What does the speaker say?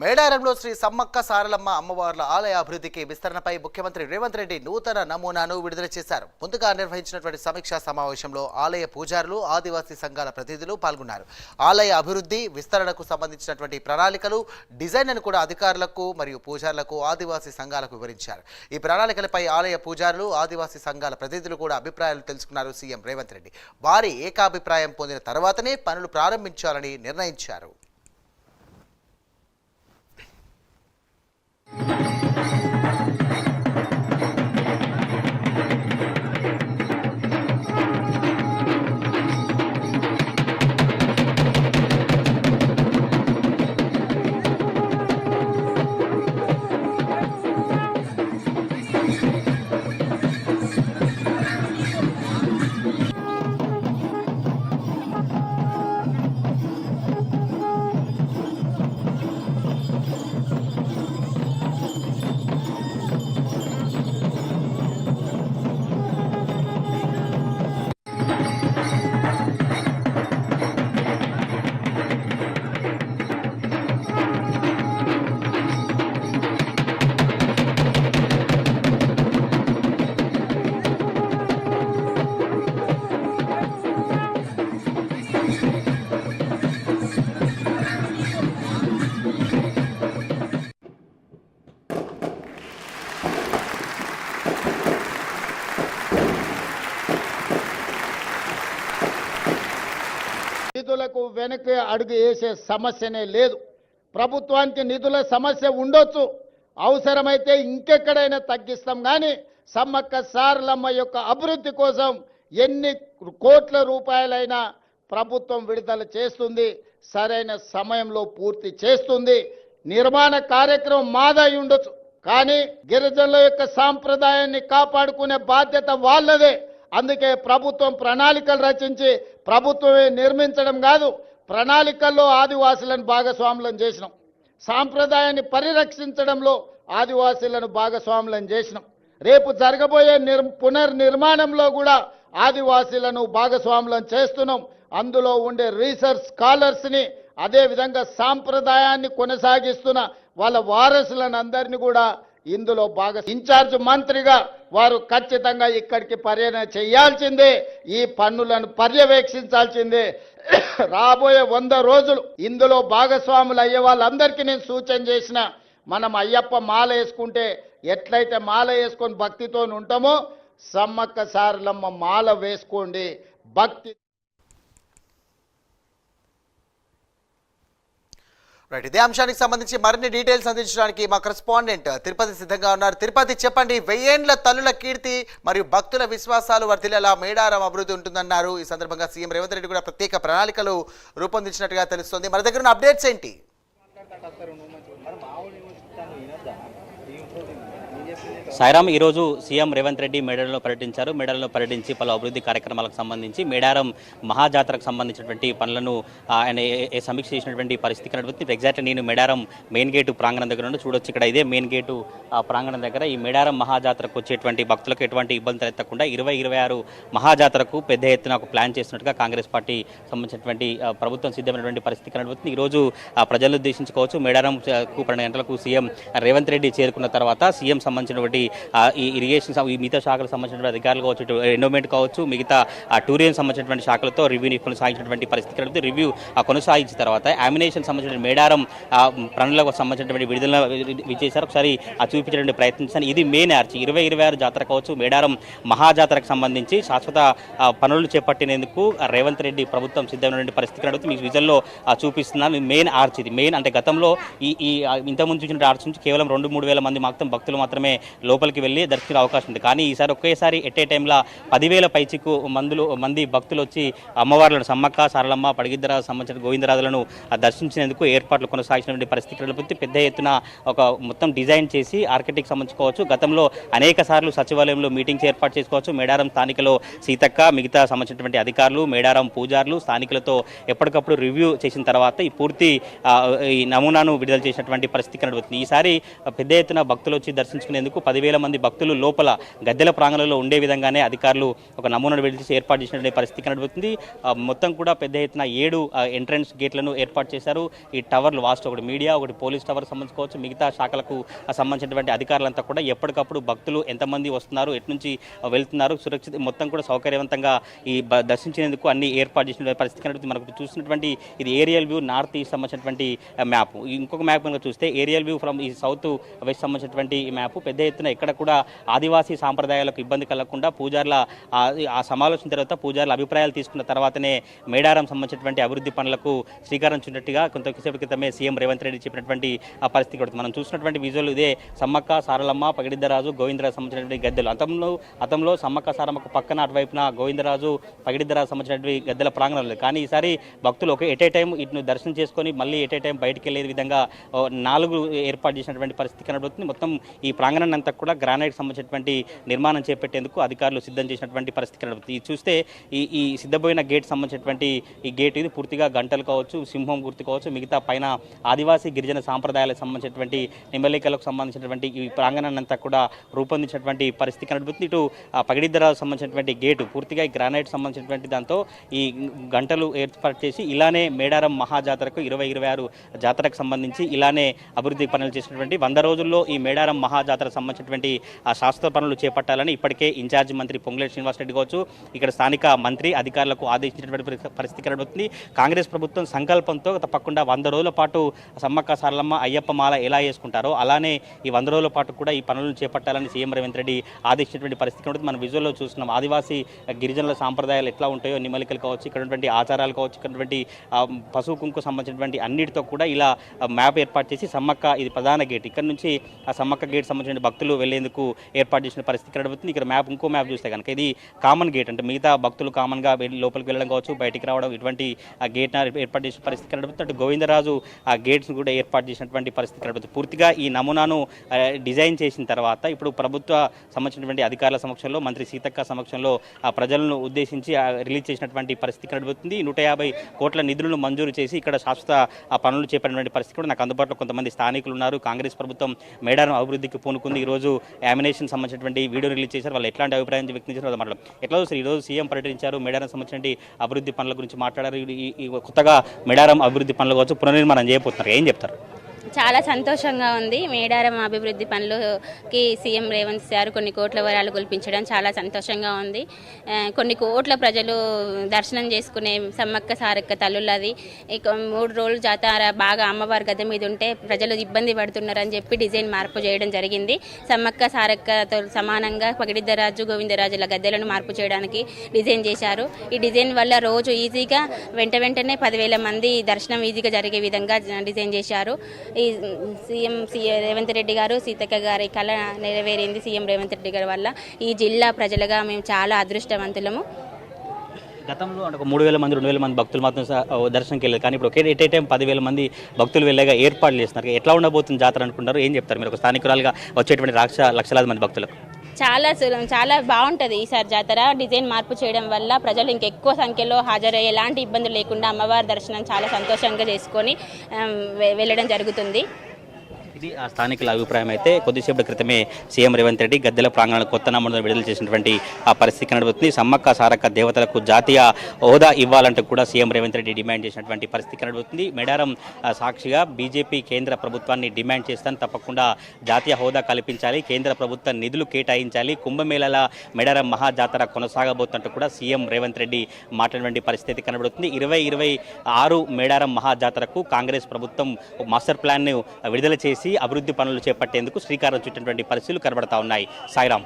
మేడారంలో శ్రీ సమ్మక్క సారలమ్మ అమ్మవార్ల ఆలయ అభివృద్ధికి విస్తరణపై ముఖ్యమంత్రి రేవంత్ రెడ్డి నూతన నమూనాను విడుదల చేశారు. ముందుగా నిర్వహించినటువంటి సమీక్షా సమావేశంలో ఆలయ పూజారులు, ఆదివాసీ సంఘాల ప్రతినిధులు పాల్గొన్నారు. ఆలయ అభివృద్ధి విస్తరణకు సంబంధించినటువంటి ప్రణాళికలు, డిజైన్లను కూడా అధికారులకు మరియు పూజారులకు, ఆదివాసీ సంఘాలకు వివరించారు. ఈ ప్రణాళికలపై ఆలయ పూజారులు, ఆదివాసీ సంఘాల ప్రతినిధులు కూడా అభిప్రాయాలు తెలుసుకున్నారు. సీఎం రేవంత్ రెడ్డి వారి ఏకాభిప్రాయం పొందిన తర్వాతనే పనులు ప్రారంభించాలని నిర్ణయించారు. నిధులకు వెనక్కి అడుగు వేసే సమస్యనే లేదు. ప్రభుత్వానికి నిధుల సమస్య ఉండొచ్చు, అవసరమైతే ఇంకెక్కడైనా తగ్గిస్తాం. కానీ సమ్మక్క సారలమ్మ యొక్క అభివృద్ధి కోసం ఎన్ని కోట్ల రూపాయలైనా ప్రభుత్వం విడుదల చేస్తుంది, సరైన సమయంలో పూర్తి చేస్తుంది. నిర్మాణ కార్యక్రమం మాదై ఉండొచ్చు, కానీ గిరిజనుల యొక్క సాంప్రదాయాన్ని కాపాడుకునే బాధ్యత వాళ్ళదే. అందుకే ప్రభుత్వం ప్రణాళికలు రచించి ప్రభుత్వమే నిర్మించడం కాదు, ప్రణాళికల్లో ఆదివాసులను భాగస్వాములను చేసినాం. సాంప్రదాయాన్ని పరిరక్షించడంలో ఆదివాసులను భాగస్వాములను చేసినాం. రేపు జరగబోయే పునర్నిర్మాణంలో కూడా ఆదివాసులను భాగస్వాములను చేస్తున్నాం. అందులో ఉండే రీసెర్చ్ స్కాలర్స్ని, అదేవిధంగా సాంప్రదాయాన్ని కొనసాగిస్తున్న వాళ్ళ వారసులను అందరినీ కూడా ఇందులో బాగా ఇన్ఛార్జ్ మంత్రిగా వారు ఖచ్చితంగా ఇక్కడికి పర్యటన చేయాల్సిందే, ఈ పన్నులను పర్యవేక్షించాల్సిందే. రాబోయే 100 రోజులు ఇందులో భాగస్వాములు అయ్యే వాళ్ళందరికీ నేను సూచన చేసిన, మనం అయ్యప్ప మాల వేసుకుంటే ఎట్లయితే మాల వేసుకొని భక్తితో ఉంటామో సమ్మక్క సారలమ్మ మాల వేసుకోండి. భక్తి రైట్, ఇదే అంశానికి సంబంధించి మరిన్ని డీటెయిల్స్ అందించడానికి మా కరెస్పాండెంట్ తిరుపతి సిద్ధంగా ఉన్నారు. తిరుపతి, చెప్పండి, 1000 ఏండ్ల తల్లుల కీర్తి మరియు భక్తుల విశ్వాసాలు వర్ధిల్లేలా మేడారం అభివృద్ధి ఉంటుందన్నారు. ఈ సందర్భంగా సీఎం రేవంత్ రెడ్డి కూడా ప్రత్యేక ప్రణాళికలు రూపొందించినట్టుగా తెలుస్తోంది. మన దగ్గర ఉన్న అప్డేట్స్ ఏంటి? సాయిరామ్, ఈరోజు సీఎం రేవంత్ రెడ్డి మేడారంలో పర్యటించారు. మేడారంలో పర్యటించి పలు అభివృద్ధి కార్యక్రమాలకు సంబంధించి మేడారం మహాజాతరకు సంబంధించినటువంటి పనులను ఆయన సమీక్ష చేసినటువంటి పరిస్థితి కనబడుతుంది. ఎగ్జాక్ట్లీ నేను మేడారం మెయిన్ గేటు ప్రాంగణం దగ్గర నుండి చూడొచ్చు. ఇక్కడ ఇదే మెయిన్ గేటు ప్రాంగణం దగ్గర ఈ మేడారం మహాజాతరకు వచ్చేటువంటి భక్తులకు ఎటువంటి ఇబ్బంది తలెత్తకుండా 2026 మహాజాతరకు పెద్ద ఎత్తున ఒక ప్లాన్ చేస్తున్నట్టుగా కాంగ్రెస్ పార్టీ సంబంధించినటువంటి ప్రభుత్వం సిద్ధమైనటువంటి పరిస్థితి కనబడుతుంది. ఈరోజు ప్రజలను ఉద్దేశించుకోవచ్చు. మేడారం 12 గంటలకు సీఎం రేవంత్ రెడ్డి చేరుకున్న తర్వాత సీఎం సంబంధించినటువంటి ఈ ఇరిగేషన్, ఈ మిగతా శాఖలకు సంబంధించిన అధికారులు కావచ్చు, ఎండోమెంట్ కావచ్చు, మిగతా టూరిజం సంబంధించినటువంటి శాఖలతో రివ్యూని కొనసాగించినటువంటి పరిస్థితి కలుగుతుంది. రివ్యూ కొనసాగించిన తర్వాత అమినేషన్ సంబంధించిన మేడారం పనులకు సంబంధించినటువంటి విడుదల విచ్చేశారు. ఒకసారి చూపించడానికి ప్రయత్నించాను. ఇది మెయిన్ ఆర్చ్ 2026 జాతర కావచ్చు, మేడారం మహాజాతరకు సంబంధించి శాశ్వత పనులు చేపట్టినందుకు రేవంత్ రెడ్డి ప్రభుత్వం సిద్ధమైనటువంటి పరిస్థితి కలుగుతుంది. మీకు విజువల్లో చూపిస్తున్నాను. మెయిన్ ఆర్చ్ ఇది. మెయిన్ అంటే గతంలో ఈ ఇంతకుముందు చూసిన ఆర్చ్ నుంచి కేవలం 2-3 వేల మంది మాత్రం భక్తులు మాత్రమే లోపలికి వెళ్ళి దర్శించే అవకాశం ఉంది. కానీ ఈసారి ఒకేసారి ఎట్ ఏ టైంలో 10,000 పైచికు మంది భక్తులు వచ్చి అమ్మవార్లను, సమ్మక్క సారలమ్మ, పడిగిద్దరాజు సంబంధించిన గోవిందరాజులను దర్శించినందుకు ఏర్పాట్లు కొనసాగించినటువంటి పరిస్థితి కనబడుతుంది. పెద్ద ఎత్తున ఒక మొత్తం డిజైన్ చేసి ఆర్కిటెక్ట్ సంబంధించుకోవచ్చు. గతంలో అనేక సార్లు సచివాలయంలో మీటింగ్స్ ఏర్పాటు చేసుకోవచ్చు. మేడారం స్థానికలో సీతక్క, మిగతా సంబంధించినటువంటి అధికారులు, మేడారం పూజారులు స్థానికులతో ఎప్పటికప్పుడు రివ్యూ చేసిన తర్వాత ఈ పూర్తి ఈ నమూనాను విడుదల చేసినటువంటి పరిస్థితి కనబడుతుంది. ఈసారి పెద్ద ఎత్తున భక్తులు వచ్చి దర్శించుకునేందుకు వెళ్లేందుకు 10,000 మంది భక్తులు లోపల గద్దెల ప్రాంగణంలో ఉండే విధంగానే అధికారులు ఒక నమూనాను విడిచి ఏర్పాటు చేసినటువంటి పరిస్థితి కనబడుతుంది. మొత్తం కూడా పెద్ద ఎత్తున 7 ఎంట్రన్స్ గేట్లను ఏర్పాటు చేశారు. ఈ టవర్లు వాస్ట్ ఒకటి మీడియా, ఒకటి పోలీస్ టవర్ సంబంధించుకోవచ్చు, మిగతా శాఖలకు సంబంధించినటువంటి అధికారులంతా కూడా ఎప్పటికప్పుడు భక్తులు ఎంతమంది వస్తున్నారు, ఎటు నుంచి వెళ్తున్నారు, సురక్షిత మొత్తం కూడా సౌకర్యవంతంగా ఈ దర్శించేందుకు అన్ని ఏర్పాటు చేసిన పరిస్థితి కనబడుతుంది. మనకు చూసినటువంటి ఇది ఏరియల్ వ్యూ నార్త్ ఈస్ట్ సంబంధించినటువంటి మ్యాప్. ఇంకొక మ్యాప్ కనుక చూస్తే ఏరియల్ వ్యూ ఫ్రమ్ ఈ సౌత్ వెస్ట్ సంబంధించినటువంటి ఈ మ్యాప్. పెద్ద ఎత్తున ఇక్కడ కూడా ఆదివాసీ సాంప్రదాయాలకు ఇబ్బంది కలగకుండా పూజార్ల ఆ సమాలోచన తర్వాత పూజార్ల అభిప్రాయాలు తీసుకున్న తర్వాతనే మేడారం సంబంధించినటువంటి అభివృద్ధి పనులకు శ్రీకారం చుట్టినట్టుగా కొంతసేపటి క్రితమే సీఎం రేవంత్ రెడ్డి చెప్పినటువంటి పరిస్థితి కూడా మనం చూసినటువంటి విజువల్ ఇదే. సమ్మక్క, సారలమ్మ, పగిడిద్దరాజు, గోవిందరాజు సంబంధించినటువంటి గద్దెలు. అతంలో సమ్మక్క సారమ్మకు పక్కన అటువైపున గోవిందరాజు, పగిడిద్దరాజు సంబంధించినటువంటి గద్దెల ప్రాంగణం లేదు. కానీ ఈసారి భక్తులు ఎట్ ఏ టైం ఇటు దర్శనం చేసుకొని మళ్ళీ ఎట్ ఏ టైం బయటికి వెళ్ళే విధంగా 4 ఏర్పాటు చేసినటువంటి పరిస్థితి కనబడుతుంది. మొత్తం ఈ ప్రాంగణాన్ని అంతా కూడా గ్రానైట్ సంబంధించినటువంటి నిర్మాణం చేపట్టేందుకు అధికారులు సిద్ధం చేసినటువంటి పరిస్థితి కనబడుతుంది. ఇది చూస్తే ఈ సిద్ధపోయిన గేట్ సంబంధించినటువంటి ఈ గేట్ ఇది పూర్తిగా గంటలు కావచ్చు, సింహం గుర్తు కావచ్చు, మిగతా పైన ఆదివాసీ గిరిజన సాంప్రదాయాలకు సంబంధించినటువంటి నిమ్మలేఖలకు సంబంధించినటువంటి ఈ ప్రాంగణాన్ని అంతా కూడా రూపొందించినటువంటి పరిస్థితి కనబడుతుంది. ఇటు పగిడిద్దరాజు సంబంధించినటువంటి గేటు పూర్తిగా ఈ గ్రానైట్ సంబంధించినటువంటి దాంతో ఈ గంటలు ఏర్పాటు చేసి ఇలానే మేడారం మహాజాతరకు 2026 జాతరకు సంబంధించి ఇలానే అభివృద్ధి పనులు చేసినటువంటి 100 రోజుల్లో ఈ మేడారం మహాజాతరకు సంబంధించినటువంటి ఆ శాస్త్ర పనులు చేపట్టాలని ఇప్పటికే ఇన్ఛార్జి మంత్రి పొంగులేటి శ్రీనివాసరెడ్డి కావచ్చు, ఇక్కడ స్థానిక మంత్రి అధికారులకు ఆదేశించినటువంటి పరిస్థితి కనబడుతుంది. కాంగ్రెస్ ప్రభుత్వం సంకల్పంతో తప్పకుండా 100 రోజుల పాటు సమ్మక్క సారలమ్మ అయ్యప్ప మాల ఎలా వేసుకుంటారో అలానే ఈ 100 రోజుల పాటు కూడా ఈ పనులను చేపట్టాలని సీఎం రేవంత్ రెడ్డి ఆదేశించినటువంటి పరిస్థితి కనబడుతుంది. మన విజువల్లో చూస్తున్నాం ఆదివాసీ గిరిజనుల సాంప్రదాయాలు ఎట్లా ఉంటాయో, నిమ్మలికలు కావచ్చు, ఇక్కడ ఉన్నటువంటి ఆచారాలు కావచ్చు, ఇక్కడ ఉన్నటువంటి పశువు కుంకు సంబంధించినటువంటి అన్నిటితో కూడా ఇలా మ్యాప్ ఏర్పాటు చేసి సమ్మక్క ఇది ప్రధాన గేట్, ఇక్కడ నుంచి ఆ సమ్మక్క గేట్ సంబంధించిన భక్తులు వెళ్లేందుకు ఏర్పాటు చేసిన పరిస్థితి కనబడుతుంది. ఇక్కడ మ్యాప్ ఇంకో మ్యాప్ చూస్తే కనుక ఇది కామన్ గేట్, అంటే మిగతా భక్తులు కామన్గా లోపలికి వెళ్ళడం కావచ్చు, బయటికి రావడం ఇటువంటి ఆ గేట్ ఏర్పాటు చేసిన పరిస్థితి కనబడుతుంది. అటు గోవిందరాజు ఆ గేట్స్ కూడా ఏర్పాటు చేసినటువంటి పరిస్థితి కనబడుతుంది. పూర్తిగా ఈ నమూనాను డిజైన్ చేసిన తర్వాత ఇప్పుడు ప్రభుత్వ సంబంధించినటువంటి అధికారుల సమక్షంలో మంత్రి సీతక్క సమక్షంలో ఆ ప్రజలను ఉద్దేశించి రిలీజ్ చేసినటువంటి పరిస్థితి కనబడుతుంది. 150 కోట్ల నిధులను మంజూరు చేసి ఇక్కడ శాశ్వత ఆ పనులు చేపట్టినటువంటి పరిస్థితి కూడా నాకు అందుబాటులో కొంతమంది స్థానికులు ఉన్నారు. కాంగ్రెస్ ప్రభుత్వం మేడారం అభివృద్ధికి పూనుకుంది. ఈరోజు యామినేషన్ సంబంధించినటువంటి వీడియో రిలీజ్ చేశారు. వాళ్ళు ఎట్లాంటి అభిప్రాయం వ్యక్తం చేశారు మాట్లాడారు. ఎట్లా చూస్తారు ఈరోజు సీఎం పర్యటించారు, మేడారం సంబంధించిన అభివృద్ధి పనుల గురించి మాట్లాడారు. ఈ కొత్తగా మేడారం అభివృద్ధి పనులు కావచ్చు పునర్నిర్మాణం చేయబోతున్నారు, ఏం చెప్తారు? చాలా సంతోషంగా ఉంది. మేడారం అభివృద్ధి పనులకి సీఎం రేవంత్ గారు కొన్ని కోట్ల వరాలు కుల్పించడం చాలా సంతోషంగా ఉంది. కొన్ని కోట్ల ప్రజలు దర్శనం చేసుకునే సమ్మక్క సారక్క తల్లులది 3 రోజులు జాతర బాగా అమ్మవారి గద్దె మీద ఉంటే ప్రజలు ఇబ్బంది పడుతున్నారని చెప్పి డిజైన్ మార్పు చేయడం జరిగింది. సమ్మక్క సారక్కతో సమానంగా పగిడిద్దరాజు, గోవిందరాజుల గద్దెలను మార్పు చేయడానికి డిజైన్ చేశారు. ఈ డిజైన్ వల్ల రోజు ఈజీగా వెంటనే 10,000 మంది దర్శనం ఈజీగా జరిగే విధంగా డిజైన్ చేశారు. ఈ సీఎం రేవంత్ రెడ్డి గారు, సీతక్క గారి కళ నెరవేరింది. సీఎం రేవంత్ రెడ్డి గారి వల్ల ఈ జిల్లా ప్రజలుగా మేము చాలా అదృష్టవంతులము. గతంలో అంటే 3,000 మంది 2,000 మంది భక్తులు మాత్రం దర్శనంకి వెళ్ళారు. కానీ ఇప్పుడు ఎట్ ఏ టైం 10,000 మంది భక్తులు వెళ్ళగా ఏర్పాట్లు చేస్తున్నారు. ఎట్లా ఉండబోతుంది జాతర అనుకుంటారు, ఏం చెప్తారు మీరు ఒక స్థానికురాలుగా వచ్చేటువంటి లక్షలాది మంది భక్తులకు? చాలా బాగుంటుంది ఈసారి జాతర. డిజైన్ మార్పు చేయడం వల్ల ప్రజలు ఇంకెక్కువ సంఖ్యలో హాజరయ్యే ఎలాంటి ఇబ్బందులు లేకుండా అమ్మవారి దర్శనం చాలా సంతోషంగా చేసుకొని వెళ్ళడం జరుగుతుంది. ఇది ఆ స్థానికుల అభిప్రాయం. అయితే కొద్దిసేపటి క్రితమే సీఎం రేవంత్ రెడ్డి గద్దెల ప్రాంగణంలో కొత్త నమూనాను విడుదల చేసినటువంటి ఆ పరిస్థితి కనబడుతుంది. సమ్మక్క సారక్క దేవతలకు జాతీయ హోదా ఇవ్వాలంటూ కూడా సీఎం రేవంత్ రెడ్డి డిమాండ్ చేసినటువంటి పరిస్థితి కనబడుతుంది. మేడారం సాక్షిగా బీజేపీ కేంద్ర ప్రభుత్వాన్ని డిమాండ్ చేస్తాను, తప్పకుండా జాతీయ హోదా కల్పించాలి, కేంద్ర ప్రభుత్వ నిధులు కేటాయించాలి, కుంభమేళాల మేడారం మహాజాతర కొనసాగబోతున్నట్టు కూడా సీఎం రేవంత్ రెడ్డి మాట్లాడినటువంటి పరిస్థితి కనబడుతుంది. 2026 మేడారం మహాజాతరకు కాంగ్రెస్ ప్రభుత్వం మాస్టర్ ప్లాన్ను విడుదల చేసి అభివృద్ధి పనులు చేపట్టేందుకు శ్రీకారం చుట్టినటువంటి పరిస్థితులు కనబడతా ఉన్నాయి. సాయిరాం.